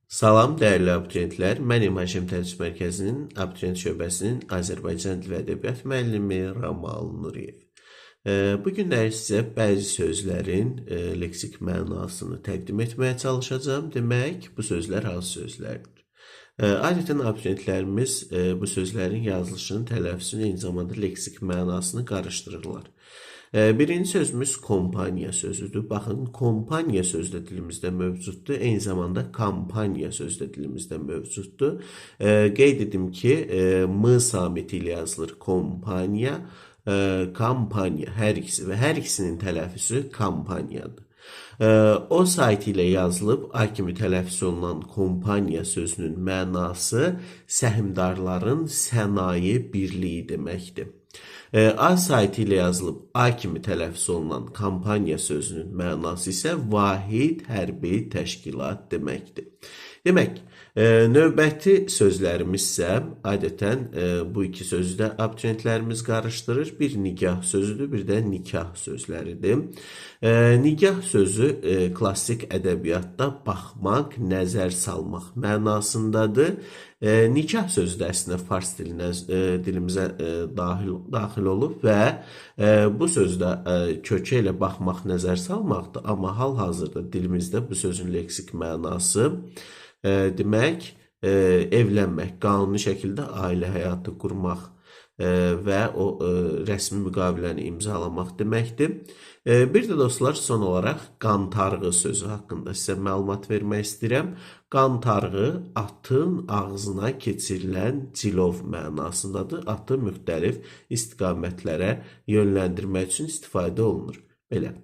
Salam, dəyərli abituriyentlər. Mən İmajim Tədris Mərkəzinin Abituriyent şöbəsinin Azərbaycan dil və ədəbiyyat müəllimi Ramal Nuriyev. Bu günlər sizə bəzi sözlərin leksik mənasını təqdim etməyə çalışacağım. Demək, bu sözlər hansı sözlərdir? Adətən abituriyentlərimiz bu sözlərin yazılışını, tələffüzünü, eyni zamanda leksik mənasını qarışdırırlar. Birinci sözümüz kompaniya sözüdür. Baxın, kompaniya sözü də dilimizdə mövcuddur. Eyni zamanda kampaniya sözü də dilimizdə mövcuddur. Qeyd edim ki, M samiti ilə yazılır kompaniya, kampaniya hər ikisi və hər ikisinin tələffüzü kampaniyadır. O sayt ilə yazılıb A kimi tələffüz olunan kompaniya sözünün mənası səhmdarların sənaye birliyi deməkdir. A saytı ilə yazılıb A kimi tələffüz olunan kampaniya sözünün mənası isə vahid hərbi təşkilat deməkdir. Demək, növbəti sözlərimiz isə adətən bu iki sözü də abituriyentlərimiz qarışdırır. Bir nigah sözüdür, bir də nikah sözləridir. Nigah sözü klassik ədəbiyyatda baxmaq, nəzər salmaq mənasındadır. Nikah sözü də əslində fars dilimizə daxil olub və bu sözdə kökə ilə baxmaq, nəzər salmaqdır. Amma hal-hazırda dilimizdə bu sözün leksik mənası demək, evlənmək, qanuni şəkildə ailə həyatı qurmaq və o rəsmi müqaviləni imzalamaq deməkdir. Bir də dostlar, son olaraq qantarğı sözü haqqında sizə məlumat vermək istəyirəm. Qantarğı atın ağzına keçirilən cilov mənasındadır. Atı müxtəlif istiqamətlərə yönləndirmək üçün istifadə olunur. Belə.